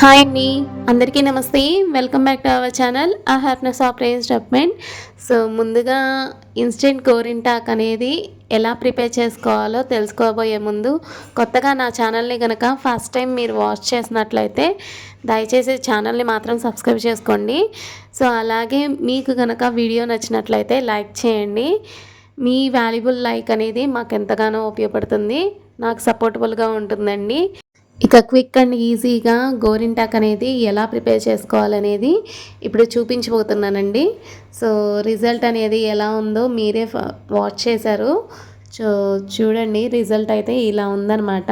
Hi అండి, అందరికీ నమస్తే. Welcome back to our channel happiness of range development. So ముందుగా ఇన్స్టెంట్ గోరింటాక్ అనేది ఎలా ప్రిపేర్ చేసుకోవాలో తెలుసుకోబోయే ముందు కొత్తగా నా ఛానల్ని కనుక ఫస్ట్ టైం మీరు వాచ్ చేసినట్లయితే దయచేసి ఛానల్ని మాత్రం సబ్స్క్రైబ్ చేసుకోండి. సో అలాగే మీకు కనుక వీడియో నచ్చినట్లయితే లైక్ చేయండి. మీ వాల్యుబుల్ లైక్ అనేది మాకు ఎంతగానో ఉపయోగపడుతుంది, నాకు సపోర్టబుల్గా ఉంటుందండి. ఇక క్విక్ అండ్ ఈజీగా గోరింటాక్ అనేది ఎలా ప్రిపేర్ చేసుకోవాలనేది ఇప్పుడు చూపించబోతున్నానండి. సో రిజల్ట్ అనేది ఎలా ఉందో మీరే వాచ్ చేశారు. సో చూడండి, రిజల్ట్ అయితే ఇలా ఉందన్నమాట.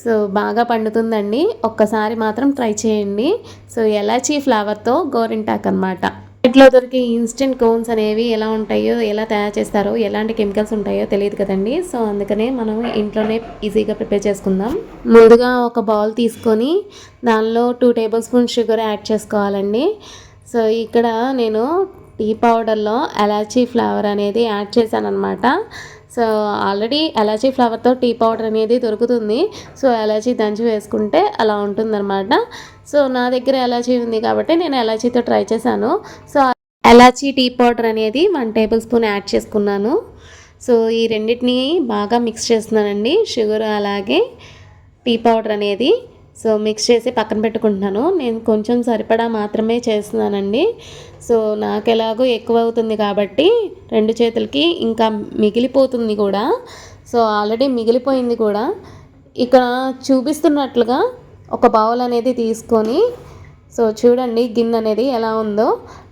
సో బాగా పండుతుందండి, ఒక్కసారి మాత్రం ట్రై చేయండి. సో ఎలాచీ ఫ్లేవర్తో గోరింటాక్ అనమాట. ఇంట్లో దొరికే ఇన్స్టెంట్ కోన్స్ అనేవి ఎలా ఉంటాయో, ఎలా తయారు చేస్తారో, ఎలాంటి కెమికల్స్ ఉంటాయో తెలియదు కదండి. సో అందుకనే మనం ఇంట్లోనే ఈజీగా ప్రిపేర్ చేసుకుందాం. ముందుగా ఒక బౌల్ తీసుకొని దానిలో 2 టేబుల్ స్పూన్ షుగర్ యాడ్ చేసుకోవాలండి. సో ఇక్కడ నేను టీ పౌడర్లో ఎలాచీ ఫ్లేవర్ అనేది యాడ్ చేశాను అనమాట. సో ఆల్రెడీ ఎలాచీ ఫ్లేవర్తో టీ పౌడర్ అనేది దొరుకుతుంది. సో ఎలాచీ దంచి వేసుకుంటే అలా ఉంటుందన్నమాట. సో నా దగ్గర ఎలాచీ ఉంది కాబట్టి నేను ఎలాచీతో ట్రై చేశాను. సో ఎలాచీ టీ పౌడర్ అనేది 1 టేబుల్ స్పూన్ యాడ్ చేసుకున్నాను. సో ఈ రెండింటిని బాగా మిక్స్ చేస్తున్నానండి, షుగర్ అలాగే టీ పౌడర్ అనేది. సో మిక్స్ చేసి పక్కన పెట్టుకుంటున్నాను. నేను కొంచెం సరిపడా మాత్రమే చేస్తున్నానండి. సో నాకు ఎలాగో ఎక్కువ అవుతుంది కాబట్టి 2 చేతులకి ఇంకా మిగిలిపోతుంది కూడా. సో ఆల్రెడీ మిగిలిపోయింది కూడా. ఇక్కడ చూపిస్తున్నట్లుగా ఒక బౌల్ అనేది తీసుకొని, సో చూడండి గిన్నె అనేది ఎలా ఉందో,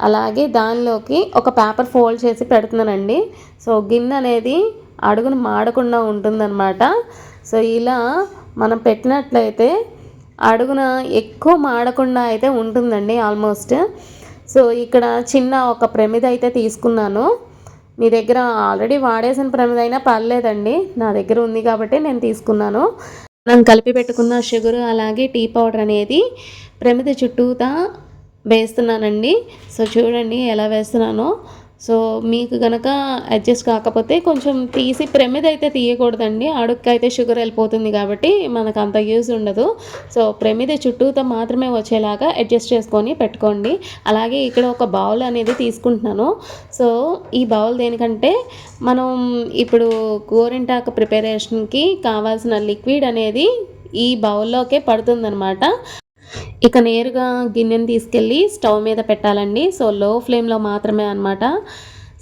అలాగే దానిలోకి ఒక పేపర్ ఫోల్డ్ చేసి పెడుతున్నానండి. సో గిన్నె అనేది అడుగును మాడకుండా ఉంటుందన్నమాట. సో ఇలా మనం పెట్టినట్లయితే అడుగున ఎక్కువ మాడకుండా అయితే ఉంటుందండి ఆల్మోస్ట్. సో ఇక్కడ చిన్న ఒక ప్రమిద అయితే తీసుకున్నాను. మీ దగ్గర ఆల్రెడీ వాడేసిన ప్రమిద అయినా పర్లేదండి, నా దగ్గర ఉంది కాబట్టి నేను తీసుకున్నాను. మనం కలిపి పెట్టుకున్న షుగర్ అలాగే టీ పౌడర్ అనేది ప్రమిద చుట్టూతా వేస్తున్నానండి. సో చూడండి ఎలా వేస్తున్నానో. సో మీకు కనుక అడ్జస్ట్ కాకపోతే కొంచెం తీసి ప్రమిద అయితే తీయకూడదండి, అడుగుకి అయితే షుగర్ వెళ్ళిపోతుంది కాబట్టి మనకు అంత యూజ్ ఉండదు. సో ప్రమిద చుట్టూతో మాత్రమే వచ్చేలాగా అడ్జస్ట్ చేసుకొని పెట్టుకోండి. అలాగే ఇక్కడ ఒక బౌల్ అనేది తీసుకుంటున్నాను. సో ఈ బౌల్ దేనికంటే మనం ఇప్పుడు గోరింటాకు ప్రిపరేషన్కి కావాల్సిన లిక్విడ్ అనేది ఈ బౌల్లోకే పడుతుందన్నమాట. ఇక నేరుగా గిన్నెని తీసుకెళ్ళి స్టవ్ మీద పెట్టాలండి. సో లో ఫ్లేమ్లో మాత్రమే అనమాట.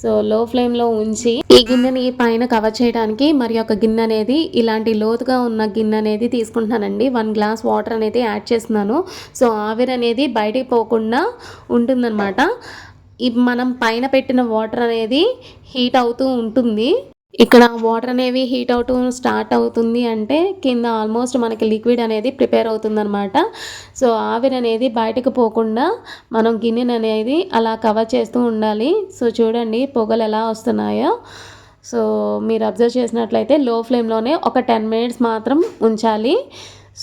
సో లో ఫ్లేమ్లో ఉంచి ఈ గిన్నెని పైన కవర్ చేయడానికి మరి ఒక గిన్నె అనేది ఇలాంటి లోతుగా ఉన్న గిన్నె అనేది తీసుకుంటున్నానండి. 1 గ్లాస్ వాటర్ అనేది యాడ్ చేస్తున్నాను. సో ఆవిరి అనేది బయటికి పోకుండా ఉంటుందన్నమాట. మనం పైన పెట్టిన వాటర్ అనేది హీట్ అవుతూ ఉంటుంది. ఇక్కడ వాటర్ అనేవి హీట్ అవుతూ స్టార్ట్ అవుతుంది అంటే కింద ఆల్మోస్ట్ మనకి లిక్విడ్ అనేది ప్రిపేర్ అవుతుందన్నమాట. సో ఆవిరి అనేది బయటకు పోకుండా మనం గిన్నెని అనేది అలా కవర్ చేస్తూ ఉండాలి. సో చూడండి పొగలు ఎలా వస్తున్నాయో. సో మీరు అబ్జర్వ్ చేసినట్లయితే లో ఫ్లేమ్లోనే ఒక 10 మినిట్స్ మాత్రం ఉంచాలి.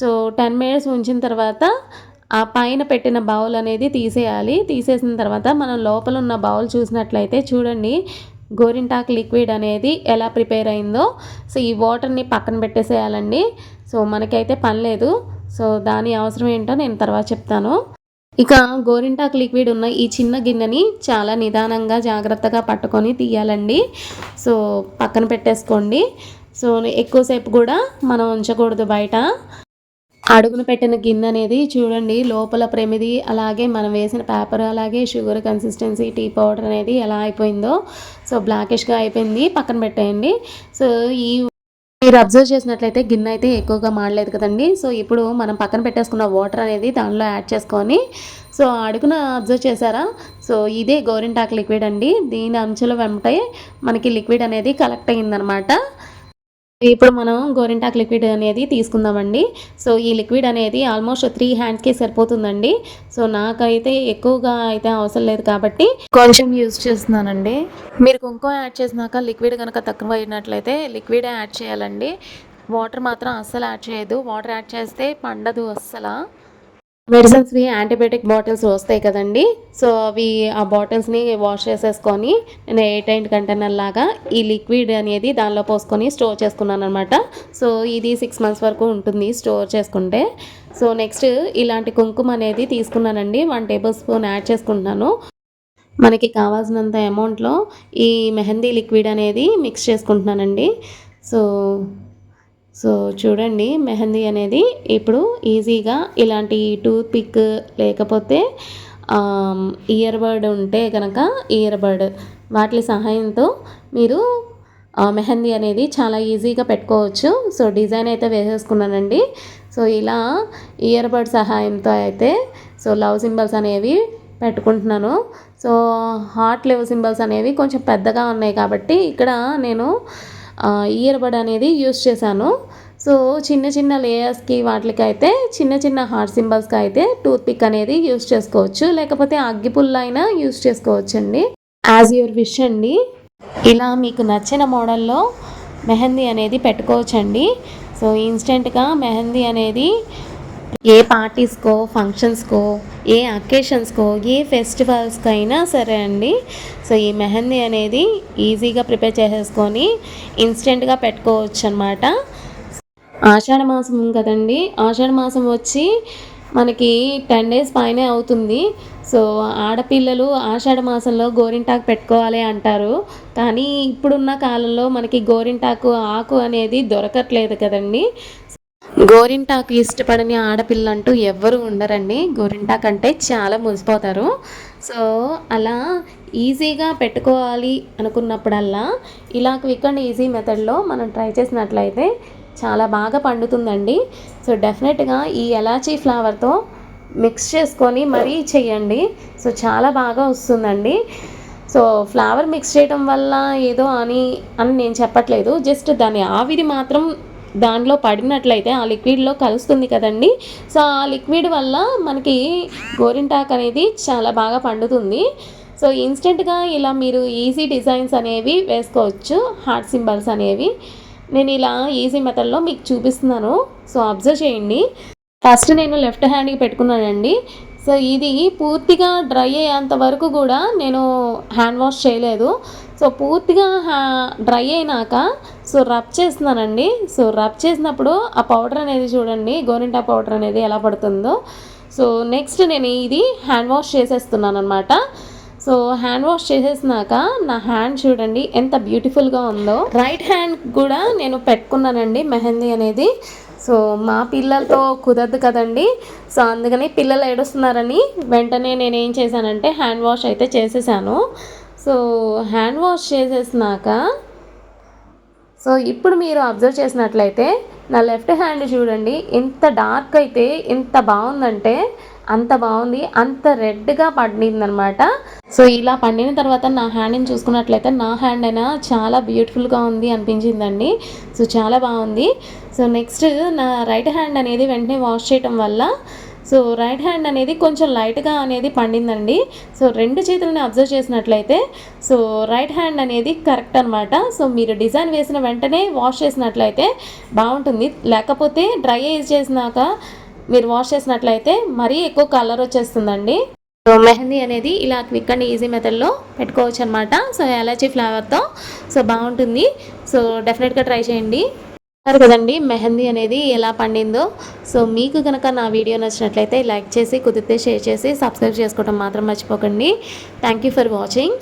సో 10 మినిట్స్ ఉంచిన తర్వాత ఆ పైన పెట్టిన బౌల్ అనేది తీసేయాలి. తీసేసిన తర్వాత మనం లోపల ఉన్న బౌల్ చూసినట్లయితే చూడండి గోరింటాకు లిక్విడ్ అనేది ఎలా ప్రిపేర్ అయిందో. సో ఈ వాటర్ని పక్కన పెట్టేసేయాలండి. సో మనకైతే పని లేదు. సో దాని అవసరం ఏంటో నేను తర్వాత చెప్తాను. ఇక గోరింటాకు లిక్విడ్ ఉన్న ఈ చిన్న గిన్నెని చాలా నిదానంగా జాగ్రత్తగా పట్టుకొని తీయాలండి. సో పక్కన పెట్టేసుకోండి. సో ఎక్కువసేపు కూడా మనం ఉంచకూడదు బయట. అడుగును పెట్టిన గిన్నె అనేది చూడండి లోపల ప్రమిది అలాగే మనం వేసిన పేపర్ అలాగే షుగర్ కన్సిస్టెన్సీ టీ పౌడర్ అనేది ఎలా అయిపోయిందో. సో బ్లాకిష్గా అయిపోయింది, పక్కన పెట్టేయండి. సో మీరు అబ్జర్వ్ చేసినట్లయితే గిన్నె అయితే ఎక్కువగా మాడలేదు కదండి. సో ఇప్పుడు మనం పక్కన పెట్టేసుకున్న వాటర్ అనేది దానిలో యాడ్ చేసుకొని, సో అడుగున అబ్జర్వ్ చేశారా. సో ఇదే గోరింటాకు లిక్విడ్ అండి. దీని అంచుల వెంటే మనకి లిక్విడ్ అనేది కలెక్ట్ అయ్యిందనమాట. ఇప్పుడు మనం గోరింటాకు లిక్విడ్ అనేది తీసుకుందామండి. సో ఈ లిక్విడ్ అనేది ఆల్మోస్ట్ 3 హ్యాండ్స్కి సరిపోతుందండి. సో నాకైతే ఎక్కువగా అయితే అవసరం లేదు కాబట్టి కొంచెం యూజ్ చేస్తున్నానండి. మీరు కుంకుమ యాడ్ చేసినాక లిక్విడ్ కనుక తక్కువ అయినట్లయితే లిక్విడే యాడ్ చేయాలండి. వాటర్ మాత్రం అస్సలు యాడ్ చేయదు. వాటర్ యాడ్ చేస్తే పండదు అస్సలు. మెడిసిన్స్వి యాంటీబయాటిక్ బాటిల్స్ వస్తాయి కదండి. సో అవి ఆ బాటిల్స్ని వాష్ చేసేసుకొని నేను 8 కంటైనర్ లాగా ఈ లిక్విడ్ అనేది దానిలో పోసుకొని స్టోర్ చేసుకున్నాను అనమాట. సో ఇది 6 మంత్స్ వరకు ఉంటుంది స్టోర్ చేసుకుంటే. సో నెక్స్ట్ ఇలాంటి కుంకుమ అనేది తీసుకున్నానండి, 1 టేబుల్ స్పూన్ యాడ్ చేసుకుంటున్నాను. మనకి కావాల్సినంత అమౌంట్లో ఈ మెహందీ లిక్విడ్ అనేది మిక్స్ చేసుకుంటున్నానండి. సో సో చూడండి, మెహందీ అనేది ఇప్పుడు ఈజీగా ఇలాంటి టూత్ పిక్ లేకపోతే ఇయర్ బడ్ ఉంటే కనుక ఇయర్ బడ్ వాటి సహాయంతో మీరు మెహందీ అనేది చాలా ఈజీగా పెట్టుకోవచ్చు. సో డిజైన్ అయితే వేసేసుకున్నానండి. సో ఇలా ఇయర్ బడ్ సహాయంతో అయితే సో లవ్ సింబల్స్ అనేవి పెట్టుకుంటున్నాను. సో హార్ట్ లవ్ సింబల్స్ అనేవి కొంచెం పెద్దగా ఉన్నాయి కాబట్టి ఇక్కడ నేను ఇయర్ బడ్ అనేది యూస్ చేశాను. సో చిన్న చిన్న లేయర్స్కి వాటికి అయితే చిన్న చిన్న హార్ట్ సింబల్స్కి అయితే టూత్ పిక్ అనేది యూస్ చేసుకోవచ్చు, లేకపోతే అగ్గిపుల్ల అయినా యూస్ చేసుకోవచ్చండి. యాజ్ యువర్ విష్ అండి. ఇలా మీకు నచ్చిన మోడల్లో మెహందీ అనేది పెట్టుకోవచ్చండి. సో ఇన్స్టెంట్గా మెహందీ అనేది ఏ పార్టీస్కో, ఫంక్షన్స్కో, ఏ అకేషన్స్కో, ఏ ఫెస్టివల్స్కి అయినా సరే అండి. సో ఈ మెహందీ అనేది ఈజీగా ప్రిపేర్ చేసేసుకొని ఇన్స్టెంట్గా పెట్టుకోవచ్చు అనమాట. ఆషాఢ మాసం కదండి, ఆషాఢ మాసం వచ్చి మనకి 10 డేస్ పైనే అవుతుంది. సో ఆడపిల్లలు ఆషాఢ మాసంలో గోరింటాకు పెట్టుకోవాలి అంటారు, కానీ ఇప్పుడున్న కాలంలో మనకి గోరింటాకు ఆకు అనేది దొరకట్లేదు కదండి. గోరింటాకు ఇష్టపడని ఆడపిల్ల అంటూ ఎవ్వరు ఉండరండి. గోరింటాకు అంటే చాలా మురిసిపోతారు. సో అలా ఈజీగా పెట్టుకోవాలి అనుకున్నప్పుడల్లా ఇలా క్విక్ అండ్ ఈజీ మెథడ్లో మనం ట్రై చేసినట్లయితే చాలా బాగా పండుతుందండి. సో డెఫినెట్గా ఈ ఎలాచీ ఫ్లేవర్తో మిక్స్ చేసుకొని మరీ చేయండి. సో చాలా బాగా వస్తుందండి. సో ఫ్లేవర్ మిక్స్ చేయడం వల్ల ఏదో అని నేను చెప్పట్లేదు, జస్ట్ దాని ఆవిరి మాత్రం దానిలో పడినట్లయితే ఆ లిక్విడ్లో కలుస్తుంది కదండి. సో ఆ లిక్విడ్ వల్ల మనకి గోరింటాకు అనేది చాలా బాగా పండుతుంది. సో ఇన్స్టెంట్గా ఇలా మీరు ఈజీ డిజైన్స్ అనేవి వేసుకోవచ్చు, హార్ట్ సింబల్స్ అనేవి. నేను ఇలా ఈజీ మెథడ్లో మీకు చూపిస్తున్నాను. సో అబ్జర్వ్ చేయండి. ఫస్ట్ నేను లెఫ్ట్ హ్యాండ్కి పెట్టుకున్నానండి. సో ఇది పూర్తిగా డ్రై అయ్యేంత వరకు కూడా నేను హ్యాండ్ వాష్ చేయలేదు. సో పూర్తిగా డ్రై అయినాక సో రబ్ చేస్తున్నానండి. సో రబ్ చేసినప్పుడు ఆ పౌడర్ అనేది చూడండి, గోరింటా పౌడర్ అనేది ఎలా పడుతుందో. సో నెక్స్ట్ నేను ఇది హ్యాండ్ వాష్ చేసేస్తున్నాను అనమాట. సో హ్యాండ్ వాష్ చేసేసినాక నా హ్యాండ్ చూడండి ఎంత బ్యూటిఫుల్గా ఉందో. రైట్ హ్యాండ్ కూడా నేను పెట్టుకున్నానండి మెహందీ అనేది. సో మా పిల్లలతో కుదరదు కదండి. సో అందుకని పిల్లలు ఏడుస్తున్నారని వెంటనే నేను ఏం చేశానంటే హ్యాండ్ వాష్ అయితే చేసేసాను. సో హ్యాండ్ వాష్ చేసేసినాక సో ఇప్పుడు మీరు అబ్జర్వ్ చేసినట్లయితే నా లెఫ్ట్ హ్యాండ్ చూడండి ఎంత డార్క్ అయితే ఎంత బాగుందంటే అంత బాగుంది, అంత రెడ్గా పండిందనమాట. సో ఇలా పండిన తర్వాత నా హ్యాండ్ని చూసుకున్నట్లయితే నా హ్యాండ్ అయినా చాలా బ్యూటిఫుల్గా ఉంది అనిపించిందండి. సో చాలా బాగుంది. సో నెక్స్ట్ నా రైట్ హ్యాండ్ అనేది వెంటనే వాష్ చేయటం వల్ల సో రైట్ హ్యాండ్ అనేది కొంచెం లైట్గా అనేది పండిందండి. సో 2 చేతులని అబ్జర్వ్ చేసినట్లయితే సో రైట్ హ్యాండ్ అనేది కరెక్ట్ అనమాట. సో మీరు డిజైన్ వేసిన వెంటనే వాష్ చేసినట్లయితే బాగుంటుంది, లేకపోతే డ్రై ఏజ్ చేసినాక మీరు వాష్ చేసినట్లయితే మరీ ఎక్కువ కలర్ వచ్చేస్తుందండి. సో మెహందీ అనేది ఇలా క్విక్ అండ్ ఈజీ మెథడ్లో పెట్టుకోవచ్చు అనమాట. సో ఎలాచీ ఫ్లేవర్తో సో బాగుంటుంది. సో డెఫినెట్గా ట్రై చేయండి. కదండి మెహందీ అనేది ఎలా పండిందో. సో మీకు కనుక నా వీడియో నచ్చినట్లయితే లైక్ చేసి, కుదిరితే షేర్ చేసి, సబ్స్క్రైబ్ చేసుకోవడం మాత్రం మర్చిపోకండి. Thank you for watching.